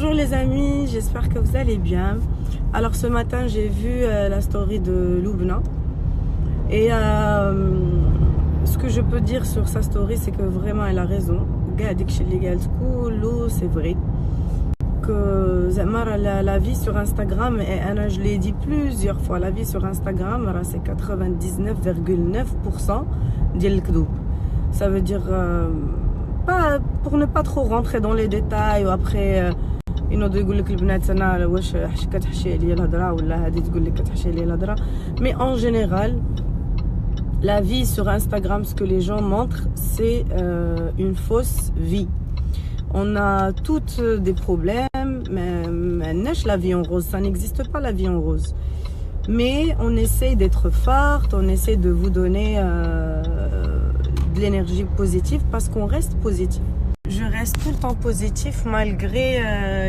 Bonjour les amis, j'espère que vous allez bien. Alors ce matin j'ai vu la story de Loubna et ce que je peux dire sur sa story, c'est que vraiment elle a raison. C'est vrai que la vie sur Instagram, et je l'ai dit plusieurs fois, la vie sur Instagram c'est 99,9% ديال الكذوب. Ça veut dire pour ne pas trop rentrer dans les détails وابخي ينوضوا يقول لك البنات انا واش كتحشي عليا الهضره ولا هذه تقول لك كتحشي عليا الهضره. Mais en général la vie sur Instagram, ce que les gens montrent, c'est une fausse vie. On a toutes des problèmes, mais la vie en rose, ça n'existe pas la vie en rose. Mais on essaye d'être forte, on essaie de vous donner de l'énergie positive parce qu'on reste positif. Je reste tout le temps positif malgré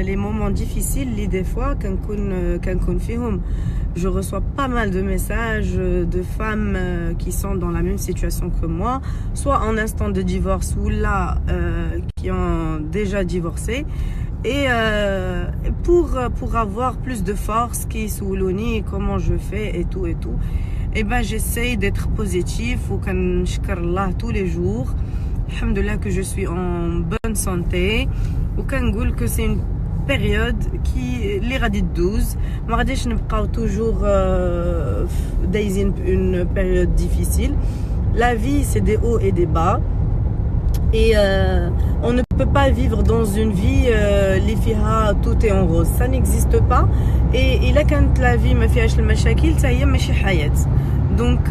les moments difficiles. Des fois, je reçois pas mal de messages de femmes qui sont dans la même situation que moi, soit en instant de divorce ou là qui ont déjà divorcé. Et pour avoir plus de force, qui souloni, comment je fais et tout, et ben j'essaye d'être positif ou qu'on shkarallah tous les jours. Alhamdoulilah que je suis en bonne santé ou qu'on dit que c'est une période qui les radis 12 ما غاديش نبقاو toujours دايزين une période difficile. La vie c'est des hauts et des bas et on ne peut pas vivre dans une vie les fiha tout est en rose, ça n'existe pas. Et إلا كانت la vie ما فيهاش المشاكل حتى هي ماشي حياة. Donc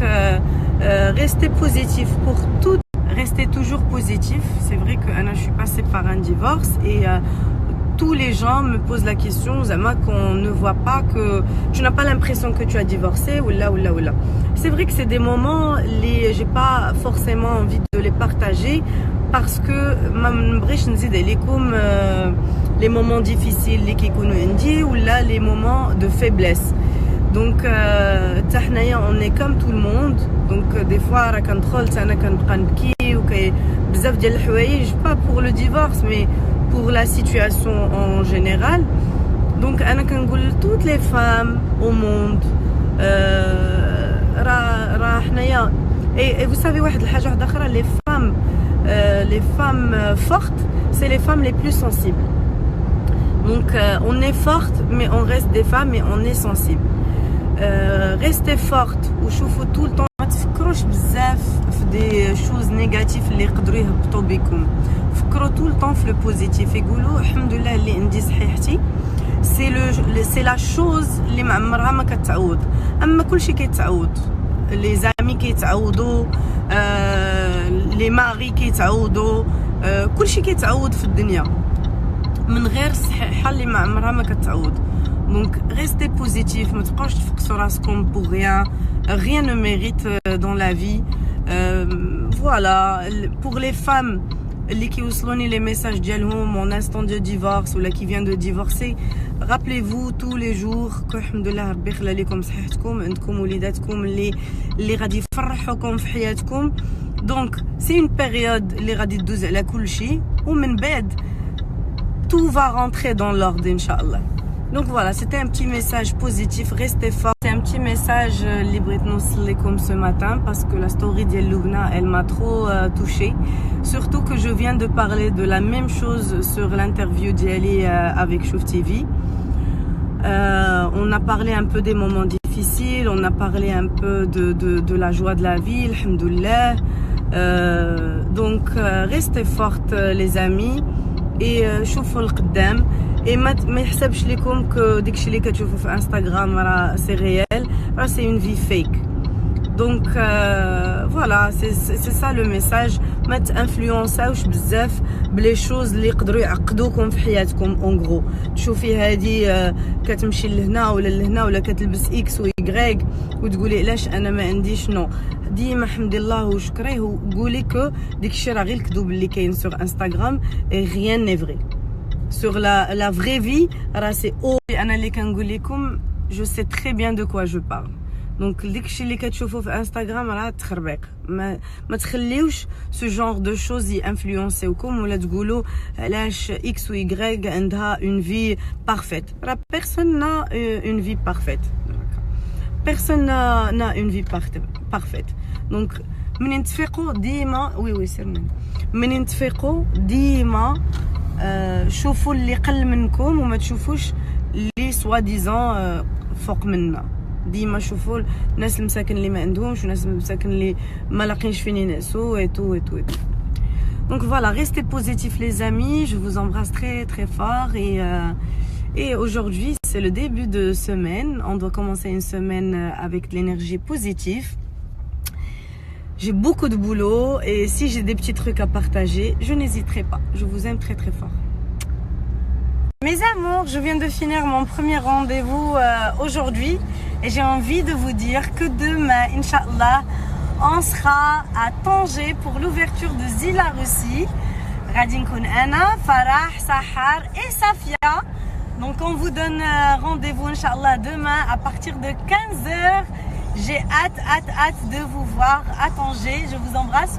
restez positif pour tout. Restez toujours positif. C'est vrai que Anna, je suis passée par un divorce et tous les gens me posent la question, Zama, qu'on ne voit pas que tu n'as pas l'impression que tu as divorcé ou là. C'est vrai que c'est des moments, j'ai pas forcément envie de les partager parce que les moments difficiles ou là les moments de faiblesse. Donc on est comme tout le monde. Donc des fois pas pour le divorce mais pour la situation en général. Donc toutes les femmes au monde et vous savez les femmes fortes, c'est les femmes les plus sensibles. Donc on est forte mais on reste des femmes et on est sensible. Restez forte وشوفوا tout le temps ما تفكروش بزاف في des choses négatives اللي يقدروا يهبطوا بكم. فكروا tout le temps في le positif يقولوا الحمد لله اللي عندي صحيحتي. c'est la chose اللي ما عمرها ما كتعوض. اما كلشي كيتعوض. les amis كيتعوضوا les maris كيتعوضوا كلشي كيتعوض في الدنيا من غير الصحيحه اللي ما عمرها ما كتعوض. Donc restez positif, ne pas sur rascom pour rien. Rien ne mérite dans la vie. Voilà, pour les femmes qui ousloni les messages dialhom en instant de divorce ou là qui vient de divorcer, rappelez-vous tous les jours que alhamdoulilah rabbi khlalaikum sahhatkom عندكم وليداتكم اللي غادي يفرحوكم في حياتكم. Donc c'est une période اللي غادي تدوز على كل شيء ومن بعد tout va rentrer dans l'ordre inchallah. Donc voilà, c'était un petit message positif, restez fort. C'est un petit message libretnos comme ce matin parce que la story de Loubna, elle m'a trop touchée. Surtout que je viens de parler de la même chose sur l'interview d'Ali avec Chouf TV. On a parlé un peu des moments difficiles, on a parlé un peu de la joie de la vie, alhamdoulilah. Donc restez fortes les amis et شوفوا القدام. Et ما يحسبش لكم que داكشي اللي كتشوفوا في انستغرام راه سي ريال راه سي اون في فيك. دونك فوالا سي سا لو ميساج. ما تانفلونساوش بزاف بلي شوز اللي يقدروا يعقدوكم في حياتكم. اون غرو تشوفي هذه كتمشي لهنا ولا لهنا ولا كتلبس اكس ويغريك وتقولي علاش انا ما عنديش. نو ديما حمدي الله وشكريه وقولي كو داكشي راه غير الكذوب اللي كاين سور انستغرام اي ريان ني فري. Sur la vraie vie, je sais très bien de quoi je parle. دونك داكشي اللي كتشوفوا في انستغرام راه تخربيق. ما تخليوش سو جونغ دو شوز يانفلونسيوكم ولا تقولوا علاش اكس و واي عندها اون في بارفيت. راه بيرسون نا اون في بارفيت، بيرسون نا اون في بارفيت. دونك منين تفيقوا ديما وي سيرنا، منين تفيقوا ديما شوفوا اللي قل منكم وما تشوفوش اللي سوا ديزون فوق منا. ديما شوفوا الناس المساكن اللي ما عندهمش والناس المساكن اللي ما لاقينش فين ينعسوا اي تو. Donc voilà, restez positifs les amis, je vous embrasse très très fort et aujourd'hui c'est le début de semaine, on doit commencer une semaine avec de l'énergie positive. J'ai beaucoup de boulot et si j'ai des petits trucs à partager, je n'hésiterai pas. Je vous aime très très fort. Mes amours, je viens de finir mon premier rendez-vous aujourd'hui et j'ai envie de vous dire que demain, Inch'Allah, on sera à Tanger pour l'ouverture de Zila Russie. غادي نكون أنا فرح سحر et Safia. Donc on vous donne rendez-vous Inch'Allah demain à partir de 15h. J'ai hâte de vous voir à Tanger. Je vous embrasse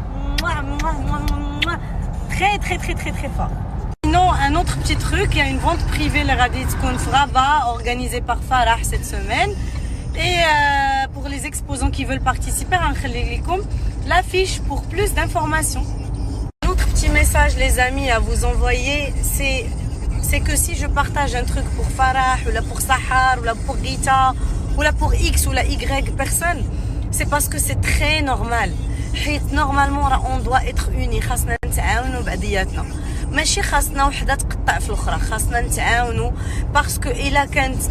très très très très très fort. Sinon, un autre petit truc, il y a une vente privée, le Radit Rabat, organisée par Farah cette semaine. Et pour les exposants qui veulent participer, l'affiche pour plus d'informations. Un autre petit message, les amis, à vous envoyer, c'est que si je partage un truc pour Farah, ou là pour Sahar, ou là pour Rita, ou là pour X ou la Y personne, c'est parce que c'est très normal. Normalement, on doit être unis. خاصنا نتعاونوا بعضياتنا. ماشي خاصنا وحده تقطع في الاخرى، خاصنا نتعاونوا باسكو الا كانت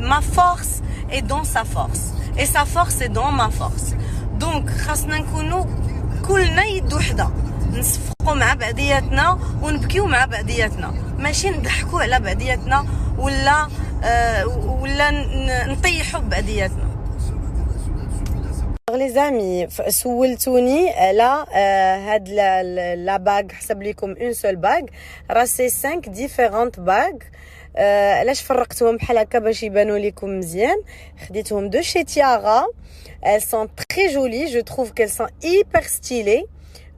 ما فورس اي دون سا فورس اي سا فورس اي دون ما فورس. دونك خاصنا نكونوا كلنا يد وحده، نصفقوا مع بعضياتنا ونبكيو مع بعضياتنا، ماشي نضحكوا على بعضياتنا ولا نطيحوا بعضياتنا. Les amis, سولتوني على هاد لا باغ، حسب لكم اون سول باغ، راه سي 5 ديفيرونت باغ. علاش فرقتهم بحال هكا باش يبانوا لكم مزيان؟ خديتهم دو شي تيارا. elles sont très jolies, je trouve qu'elles sont hyper stylées.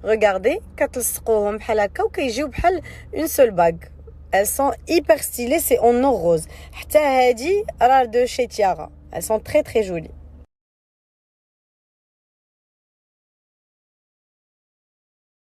regardez, كتلصقوهم بحال هكا وكيجيو بحال اون سول باغ. elles sont hyper stylées, c'est en or rose. حتى هادي راه دو شي تيارا، elles sont très très jolies.